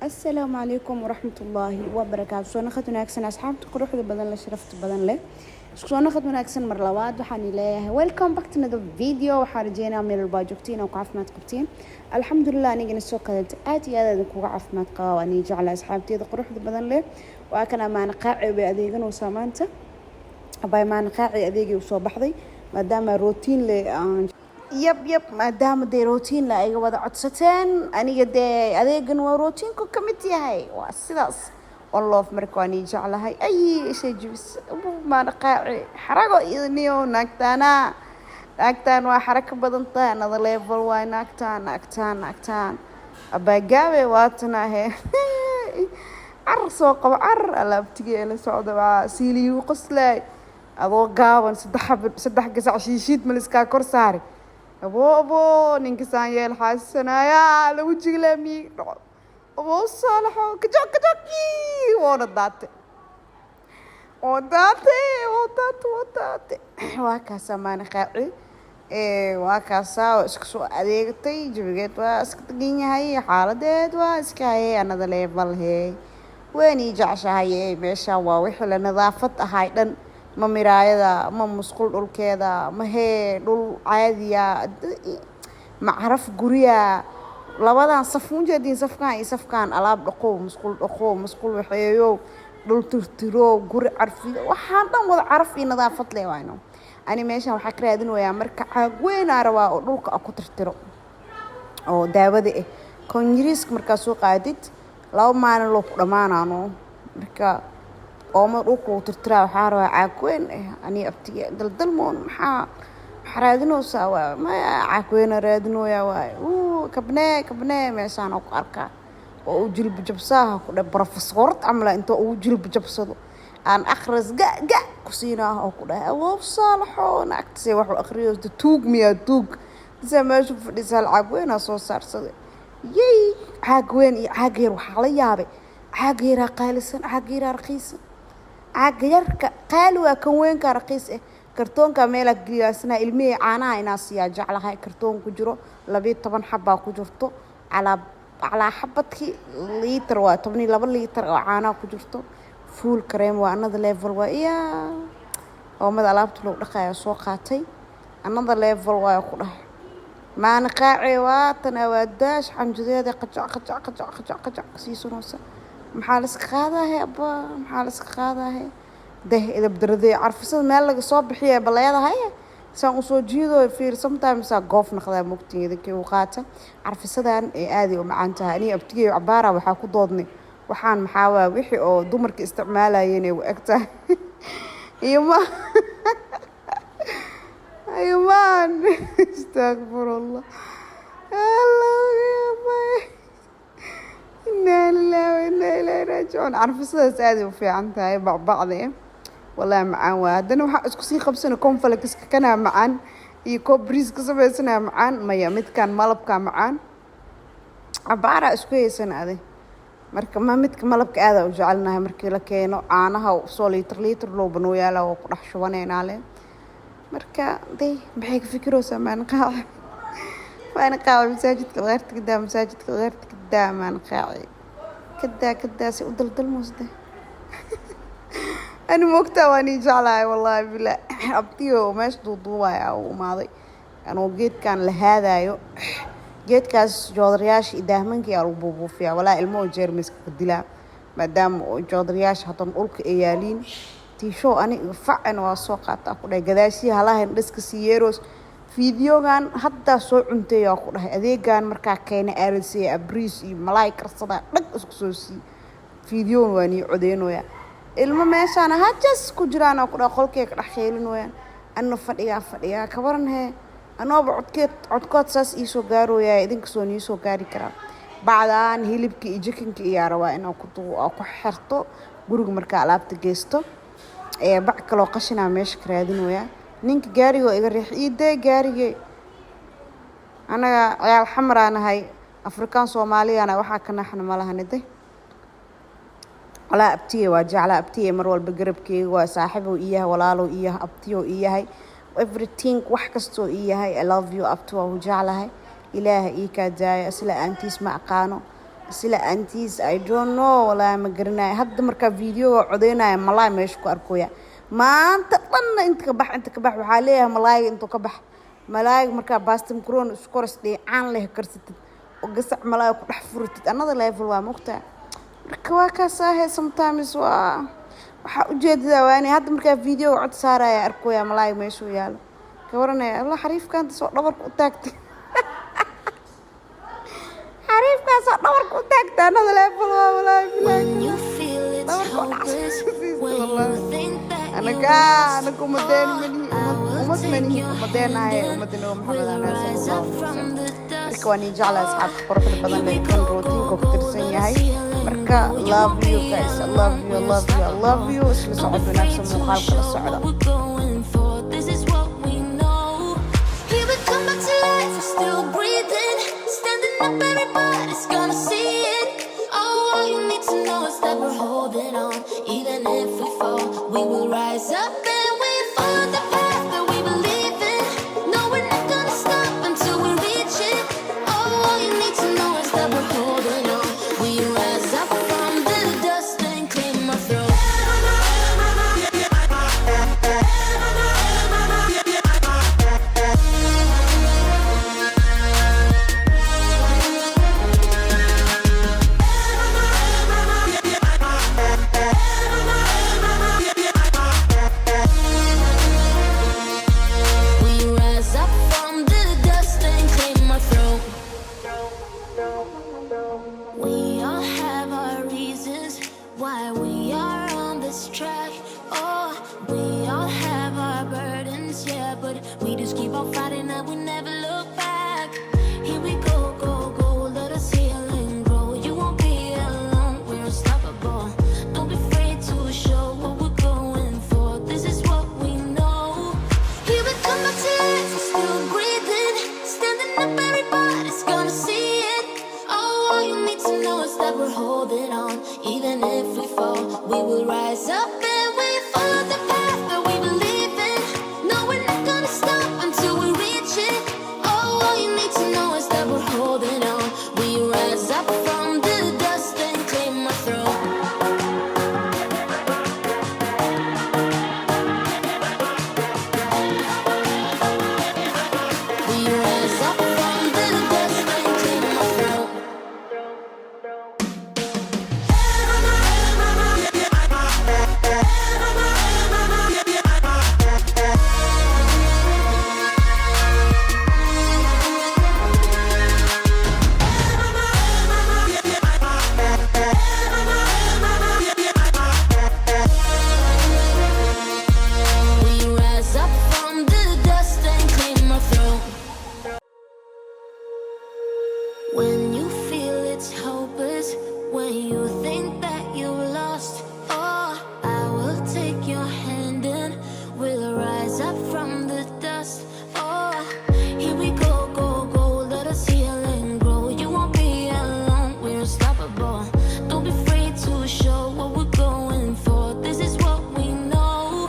السلام عليكم ورحمة الله وبركاته. سو نخد وناكسن أصحابتي قروح بدن لشرفت بدن له. سو نخد وناكسن مرلواد وحاني ليه. Welcome back to another video. وحارجينا من الباجوكتين وقعفمات قبتين. الحمد لله نيجي نسوق كذلك آتي هذا ذكوا قعفمات قواني جعل أصحابتي ذا قروح بدن له. وأكنا ما نقاعي بأذيقن وسامانته. أباي ما نقاعي أذيقي وصوبحضي. ما دام روتين لي يب maadaama dee routine la iga wada codsateen aniga dee adeegan waa routine ku kamid yahay waa sidaas on love marka waan jeclahay ay shay jibis ma naqaaci xarago idniyo naagtaan waa xaraka badan tahay another level waa naagtaan abagaabe waatana he ar soo qabo ar alaabtige la socdo waa siiliyu qoslay adoo gaaban saddex gasac shiishid maliska kor saari أبو نينكسان يا الحسنة يا لو جيلامي أبو صالحو كجوكي وداتي وكاسا ما نخاعي وكاسا اسكسو أديكتي جبجت واسكتجيني هاي حالدت واسكاي أنا ذا ليفل هي ويني جعشة هاي ماشا ووحلة نظافة هاي ما مرايدا ما مسقول دول كذا ما هي دول عادية ما عرف قرية لبعض صفون جدين صفكان ألعاب دقو مسقول وحيو دول ترترو قري عرفي وحنا وضع عرفي نظافة لي وينو أنا ماشي وحكرا دين ويا مركع وين أروا دول كأكو ترترو أو دابدي كونجريسك مركا سوق عادت لو ما أنا لو كرمانا نو مركا وما روكو ترترا وحارة عاكوين أني أبتي دلمون حرادنو سوا ما عاكوين رادنو يا واي كبناء ميسان أو أركا وأوجل بجبساها كده بروفيسورت عمله أنت أوجل بجبسده أن أخرس جا كسيناها أو كده وبصالحون أكتسي وحو أخريوس توق ميا توق زي ما أشوف رسال عاكوين أصوص صار يي عاكوين وحالي يابي عاقيرا قالسن عاقيرا رخيص عاقيرك قالوا كوين كرخيص كرتون كاميلك جياسنا علمي عنا ناسيا جعلها كرتون كجرو لبيت طبعا حبة كجرتو على حبتك لتر وطبني لبل لتر عنا كجرتو فول كريم وأنا ذا ليفل ويا وما لعبت له دقيقة سوقاتي أنا ذا ليفل ويا ما نقاعي واتنا وداش عن جديد قجع سيسونوسا محالسك هذا هي أبا محالسك هذا هي ده إذا بدردي عارف سد ما لقى صوب حياة بلايا هاي سان صوت جيدو في sometimes قاف نخذ مقتني إذا كي وقاته عارف سدان عادي ومعنتها أني أبتجي عبارة وحاكو ضدني وحان محاوى وحي أو دمرك استعمالها يعني وقتها يما أيمان استغفر الله يا باي إنا لله وإنا إليه راجعون عارف السادس هذه وفي عنتها بعضهم والله معان وهذا وحق اسكسي خمسين كونفلك كنا معان يكوب بريز كسبة سنة معان ما يمت كان ملب كان معان عبارة اسكوية سنة هذه مركب ما مت ملب كذا وجعلناها مركب لكينو عنها وصول لتر لو بنويا لو راح شوانين عليه مركب دي بحيك فكروا سمان قاع وأنا قاعد مساجدك غيرت قدام مساجدك غيرت قدام أنا قاعد كدا سأدل مصده أنا مقتى واني جعلها والله بالله أبتيه ماش ضوضوا أو ماضي أنا جيت كان لهذا جيت كاس جودرياش إذا منك يا ربوبو فيها ولا المو جيرمس كدلا مادام جودرياش هتنقولك إيالين تيشو أنا فعن واسوقات أقول جداشي هلا هندسك سيروس فيديو كان حتى سو cunteey oo ku dhahay adeegan marka keenay arisay abriis iyo malaay karsada dhag isku soo si video waani codeynooya ilmo meeshaan hajas ku jiraan oo ku dhahay qolkeeka dhaxeelinooyaan anna fadhiya ka waran he anooba codkood saas ii soo gaarooya idinka soo nii soo gaari karaa bacdaan hilibka iyo jikinka iyo yarawaa inuu ku xirto guriga marka alaabta geesto bac kale oo qashina meesha ka raadinooya ninka gaariga iga riixiyay gaariga anaga ayaa xamraana hay afrikaan Soomaaliyana waxa ka naxna malahanide wala abtiye waa jecla abtiye mar walba garabkeega waa saaxiibo iyaha walaalo iyaha abtiyo iyahay everything wax kasto iyahay I love you up to jeclahay ilaaha ii ka daaya isla aantiis ma aqaano sila antiis I don't know walaa ma garanayo hadda markaa videoga codeynaya malaay meesha ku arkoya maanta dhanna inta ka bax waxaa leeyahay malaayga intuu ka bax malaayga markaa baasta microon isku koras dheecaan leh karsatid oo gasac malaay ku dhex furitid another level waa mogtaa marka waa kaasaahe sometimes waxaa ujeedada waa inay hadda markaa videoga cod saaraya arkoya malaayga meeshuu yaalo ka waranaya allah xariifkaanta soo dhabarka u taagtay xariifkaasoo dhabarka u taagtay another level waa walaahi bilaahi dhabarka u dhacsiis أنا كومدين مني ومدمني ومدينة ومدينة محمد أنا صلى الله عليه وسلم إخواني جعل أصحاب قرب البدن لكن روتين كوكتر سنية هاي مركا love you guys I love you I love you I love you اسم صعود بنفس المخالفة للصعودة Even if we fall, we will rise up and we follow the path that we believe in. No, we're not gonna stop until we reach it. All you need to know is that we're holding on. We rise up from the dust and clear my throat. We just keep on fighting and we never look back. Here we go, go, go, let us heal and grow. You won't be alone, we're unstoppable. Don't be afraid to show what we're going for. This is what we know. Here we come back to life, we're still breathing. Standing up, everybody's gonna see it. Oh, all you need to know is that we're holding on. Even if we fall, we will rise up and we follow the path that we believe in. No, we're not gonna stop until we reach it. Oh, all you need to know is that we're holding on. We rise up from the dust and clear my throat. We rise up from the dust and clear my throat. When you feel it's hopeless, when you think that you're lost, oh, I will take your hand and we'll rise up from the dust. Oh, here we go, go, go, let us heal and grow. You won't be alone, we're unstoppable. Don't be afraid to show what we're going for. This is what we know.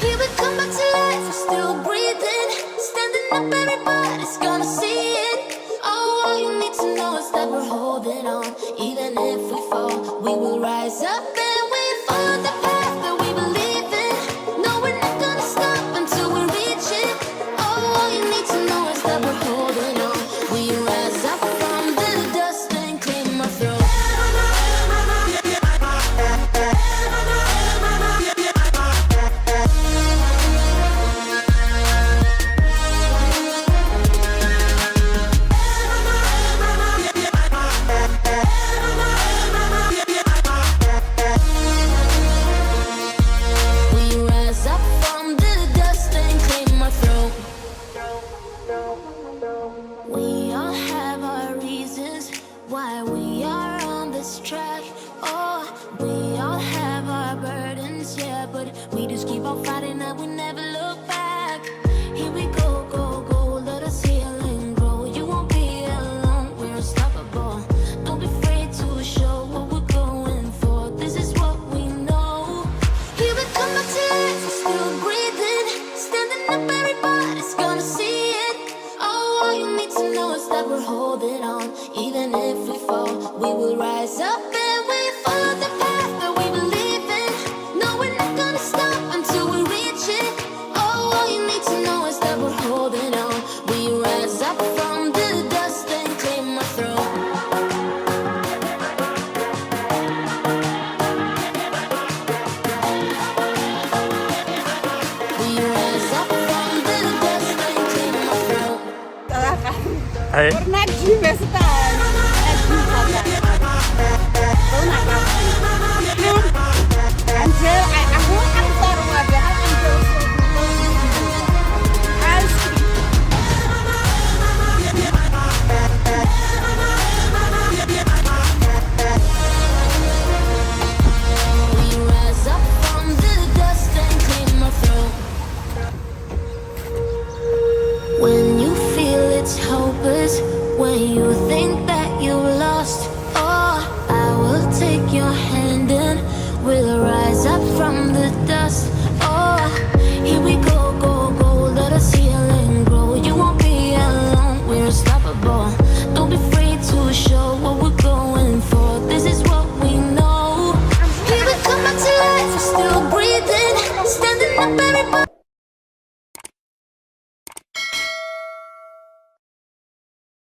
Here we come back to life, we're still breathing. Standing up, everybody's gonna see it. Oh, all you need to know is that we're holding on. Even if we fall, we will rise up and we follow the path that we believe in. No, we're not gonna stop until we reach it. Oh, all you need to know is that we're holding on. We rise up from the dust and clear my throat. stop and we follow the path that we believe in. No, we're not gonna stop until we reach it. Oh, all you need to know is that we're holding on. We rise up from the dust and claim our throne. We rise up from the dust and claim our throne. Ay, Pernah gym ya, Star?